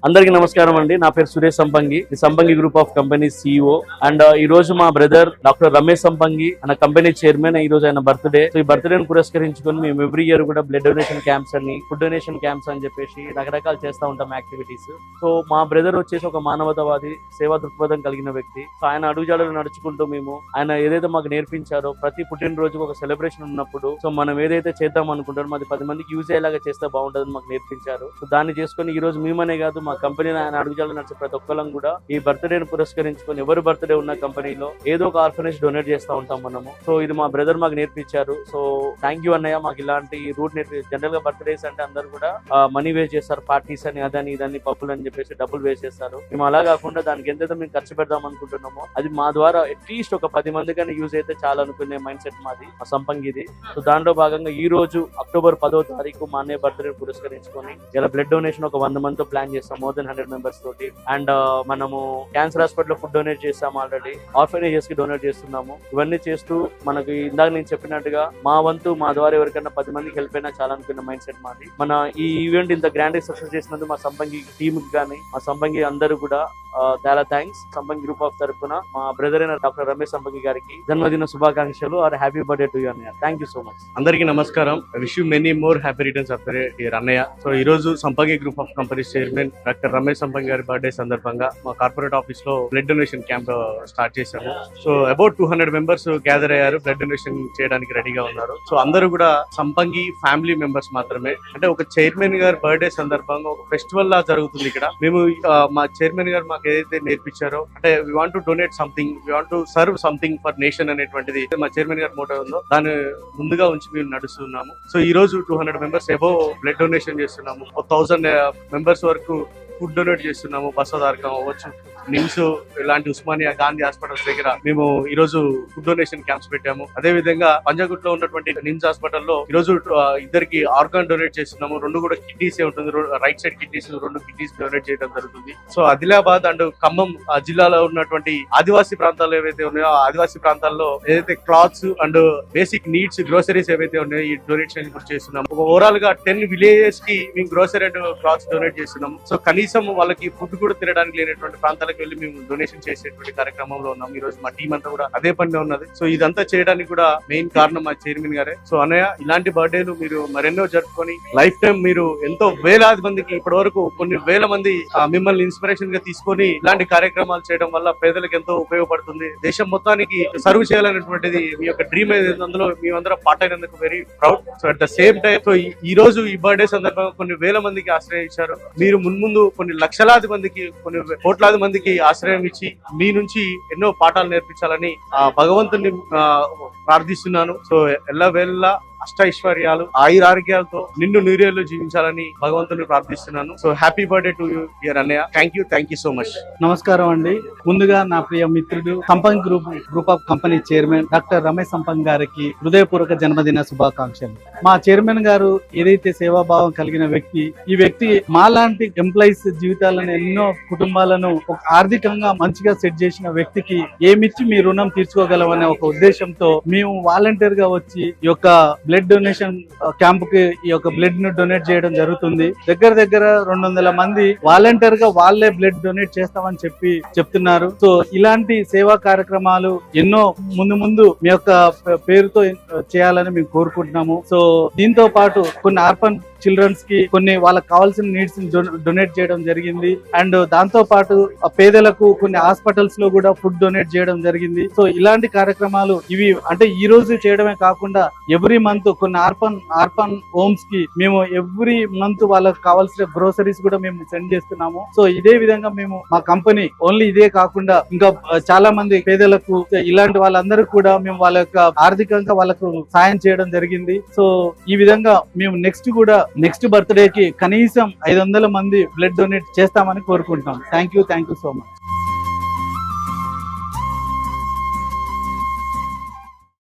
అందరికీ నమస్కారం అండి. నా పేరు సురేష్ సంపంగి, ది సంపంగి group of company CEO. And ఈ రోజు మా బ్రదర్ డాక్టర్ రమేష్ సంపంగి అన్న కంపెనీ చైర్మన్. ఈ రోజు ఆయన బర్త్డే. సో ఈ బర్త్డే పురస్కరించుకొని మేము ఎవ్రీ ఇయర్ కూడా బ్లడ్ డొనేషన్ క్యాంప్స్ అని, ఫుడ్ డొనేషన్ క్యాంప్స్ అని చెప్పేసి రకరకాలు చేస్తూ ఉంటాం యాక్టివిటీస్. సో మా బ్రదర్ వచ్చేసి ఒక మానవతావాది, సేవా దృక్పథం కలిగిన వ్యక్తి. సో ఆయన అడుగుజాడలు నడుచుకుంటూ మేము ఆయన ఏదైతే మాకు నేర్పించారో, ప్రతి పుట్టినరోజుకు ఒక సెలబ్రేషన్ ఉన్నప్పుడు సో మనం ఏదైతే చేద్దాం అనుకుంటారో అది 10 మందికి యూజ్ అయ్యేలాగా చేస్తే బాగుంటుందని మాకు నేర్పించారు. సో దాన్ని చేసుకొని ఈ రోజు మేమనే కాదు, మా కంపెనీ ఆయన అడుగుజాడలు నడిచే ప్రతి ఒక్కరం కూడా ఈ బర్త్డేని పురస్కరించుకొని ఎవరు బర్త్డే ఉన్న కంపెనీలో ఏదో ఒక ఆర్ఫనేజ్ డొనేట్ చేస్తూ ఉంటాం మనము. సో ఇది మా బ్రదర్ మాకు నేర్పించారు. సో థ్యాంక్ యూ అన్నయ్య, మాకు ఇలాంటి రూట్ నేర్పి. జనరల్ గా బర్త్డేస్ అంటే అందరు కూడా మనీ వేస్ట్ చేస్తారు, పార్టీస్ అని అదని ఇదని పప్పులు అని చెప్పేసి డబ్బులు వేస్ట్ చేస్తారు. మేము అలా కాకుండా దానికి ఎంతైతే మేము ఖర్చు పెడదాం అనుకుంటున్నామో అది మా ద్వారా అట్లీస్ట్ ఒక 10 మంది కానీ యూజ్ అయితే చాలా అనుకునే మైండ్ సెట్ మాది, మా సంపంగిది. సో దాంట్లో భాగంగా ఈ రోజు అక్టోబర్ 10వ తారీఖు మా అన్నయ్య బర్త్డే పురస్కరించుకొని ఇలా బ్లడ్ డొనేషన్ ఒక 100 మందితో ప్లాన్ చేస్తాం, మోర్ దెన్ 100 మెంబర్స్ తోటి. అండ్ మనము క్యాన్సర్ హాస్పిటల్ ఫుడ్ డొనేట్ చేస్తాము, ఆల్రెడీ ఆర్ఫనేజెస్ కి డొనేట్ చేస్తున్నాము. ఇవన్నీ చేస్తూ మనకి ఇందాక నేను చెప్పినట్టుగా మా వంతు మా ద్వారా ఎవరికైనా 10 మందికి హెల్ప్ అయినా చాలా అనుకున్న మైండ్ సెట్ మాది. మన ఈ ఈవెంట్ ఇంత గ్రాండ్ సక్సెస్ చేసినందుకు మా సంపంగి టీమ్ కి కానీ మా సంపంగి అందరూ కూడా చాలా థ్యాంక్స్. సంపంగి గ్రూప్ ఆఫ్ తరఫున మా బ్రదర్ అయిన డాక్టర్ రమేష్ సంపంగి గారికి జన్మదిన శుభాకాంక్షలు. Are happy birthday to you అన్నయ్య. Thank you so much. అందరికీ నమస్కారం. Wish you many more happy returns of the day అన్నయ్య. సో ఈ రోజు Sampangi group of companies chairman doctor Ramesh Sampangi గారి బర్త్డే సందర్భంగా మా కార్పొరేట్ ఆఫీస్ లో బ్లడ్ డొనేషన్ క్యాంప్ స్టార్ట్ చేశాము. సో అబౌట్ 200 మెంబర్స్ గ్యాదర్ అయ్యారు, బ్లడ్ డొనేషన్ చేయడానికి రెడీగా ఉన్నారు. సో అందరూ కూడా సంపంగి ఫ్యామిలీ మెంబర్స్ మాత్రమే. అంటే ఒక చైర్మన్ గారి బర్త్డే సందర్భంగా ఒక ఫెస్టివల్ లా జరుగుతుంది ఇక్కడ. మేము మా చైర్మన్ గారు మాకు ఏదైతే నేర్పించారో, అంటే we want to donate something, we want to serve something for nation అనేటువంటిది మా చైర్మన్ గారి మోటో ఉందో దాన్ని ముందుగా ఉంచి మేము నడుస్తున్నాము. సో ఈ రోజు 200 మెంబర్స్ ఎబో బ్లడ్ డొనేషన్ చేస్తున్నాము. 1000 మెంబర్స్ వరకు ఫుడ్ డొనేట్ చేస్తున్నాము. బసదార్కం అవ్వచ్చు, నిమ్స్ ఇలాంటి ఉస్మానియా గాంధీ హాస్పిటల్స్ దగ్గర మేము ఈ రోజు ఫుడ్ డొనేషన్ క్యాంప్స్ పెట్టాము. అదే విధంగా పంజాగుట్లో ఉన్నటువంటి నిమ్స్ హాస్పిటల్లో ఈ రోజు ఇద్దరికి ఆర్గాన్ డొనేట్ చేస్తున్నాము. 2 కూడా కిడ్నీస్ ఉంటుంది, right side kidneys 2 kidneys donate చేయడం జరుగుతుంది. సో ఆదిలాబాద్ అండ్ ఖమ్మం జిల్లాలో ఉన్నటువంటి ఆదివాసీ ప్రాంతాలు ఏవైతే ఉన్నాయో ఆ ఆదివాసీ ప్రాంతాల్లో ఏదైతే clothes and basic needs groceries ఏవైతే ఉన్నాయో ఈ డొనేషన్ కూడా చేస్తున్నాము. ఓవరాల్ గా 10 విలేజెస్ కి మేము గ్రోసరీ అండ్ క్లాత్స్ డొనేట్ చేస్తున్నాము. సో కనీసం వాళ్ళకి ఫుడ్ కూడా తినడానికి లేనటువంటి ప్రాంతాలకు వెళ్ళి మేము డొనేషన్ చేసేటువంటి కార్యక్రమంలో ఉన్నాం. ఈ రోజు మా టీం అంతా కూడా అదే పనిలో ఉన్నది. సో ఇదంతా చేయడానికి కూడా మెయిన్ కారణం మా చైర్మన్ గారే. సో అన్నయ్య, ఇలాంటి బర్త్డేలు మీరు మరెన్నో జరుపుకొని లైఫ్ టైం మీరు ఎంతో వేలాది మందికి ఇప్పటి వరకు కొన్ని వేల మంది మిమ్మల్ని ఇన్స్పిరేషన్ గా తీసుకొని ఇలాంటి కార్యక్రమాలు చేయడం వల్ల పేదలకు ఎంతో ఉపయోగపడుతుంది. దేశం మొత్తానికి సర్వ్ చేయాలనేటువంటిది మీ యొక్క డ్రీమ్ ఏదైతే అందులో మేమందరం పార్ట్ అయినందుకు very proud. So at the same time so ఈ రోజు ఈ బర్త్డే సందర్భంగా కొన్ని వేల మందికి ఆశ్రయం ఇచ్చారు. మీరు మున్ముందు కొన్ని లక్షలాది మందికి, కొన్ని కోట్లాది మందికి ఆశ్రయం ఇచ్చి మీ నుంచి ఎన్నో పాఠాలు నేర్పించాలని భగవంతుని ప్రార్థిస్తున్నాను. సో ఎల్లవేళ అష్టైశ్వర్యాలు ఆయురారోగ్యాలతో నిన్ను నూరేళ్లు జీవించాలని భగవంతుని ప్రార్థిస్తున్నాను. So happy birthday to you dear అన్నయ్య. Thank you so much. నమస్కారం అండి. ముందుగా నా ప్రియ మిత్రుడు Sampangi group of company chairman doctor Ramesh Sampangi గారికి హృదయపూర్వక జన్మదిన శుభాకాంక్షలు. మా చైర్మన్ గారు ఏదైతే సేవాభావం కలిగిన వ్యక్తి, ఈ వ్యక్తి మాలాంటి ఎంప్లాయీస్ జీవితాలను, ఎన్నో కుటుంబాలను ఆర్థికంగా మంచిగా సెట్ చేసిన వ్యక్తికి ఏమిచ్చి మీ రుణం తీర్చుకోగలమనే ఒక ఉద్దేశంతో మేము వాలంటీర్ గా వచ్చి ఈ యొక్క బ్లడ్ డొనేషన్ క్యాంప్ కి ఈ యొక్క బ్లడ్ ను డొనేట్ చేయడం జరుగుతుంది. దగ్గర 200 మంది వాలంటీర్ గా వాళ్ళే బ్లడ్ డొనేట్ చేస్తామని చెప్తున్నారు. సో ఇలాంటి సేవా కార్యక్రమాలు ఎన్నో ముందు మీ యొక్క పేరుతో చేయాలని మేము కోరుకుంటున్నాము. సో దీంతో పాటు కొన్ని ఆర్ఫన్ చిల్డ్రన్స్ కి కొన్ని వాళ్ళకి కావాల్సిన నీడ్స్ డొనేట్ చేయడం జరిగింది. అండ్ దాంతో పాటు పేదలకు కొన్ని హాస్పిటల్స్ లో కూడా ఫుడ్ డొనేట్ చేయడం జరిగింది. సో ఇలాంటి కార్యక్రమాలు ఇవి అంటే ఈ రోజు చేయడమే కాకుండా ఎవ్రీ మంత్ కొన్ని ఆర్ఫన్ హోమ్స్ కి మేము ఎవ్రీ మంత్ వాళ్ళకి కావాల్సిన గ్రోసరీస్ కూడా మేము సెండ్ చేస్తున్నాము. సో ఇదే విధంగా మేము మా కంపెనీ ఓన్లీ ఇదే కాకుండా ఇంకా చాలా మంది పేదలకు ఇలాంటి వాళ్ళందరూ కూడా మేము వాళ్ళ యొక్క ఆర్థికంగా వాళ్ళకు సాయం చేయడం జరిగింది. సో ఈ విధంగా మేము నెక్స్ట్ బర్త్డే కి కనీసం 500 మంది బ్లడ్ డొనేట్ చేస్తామని కోరుకుంటాం. Thank you so much.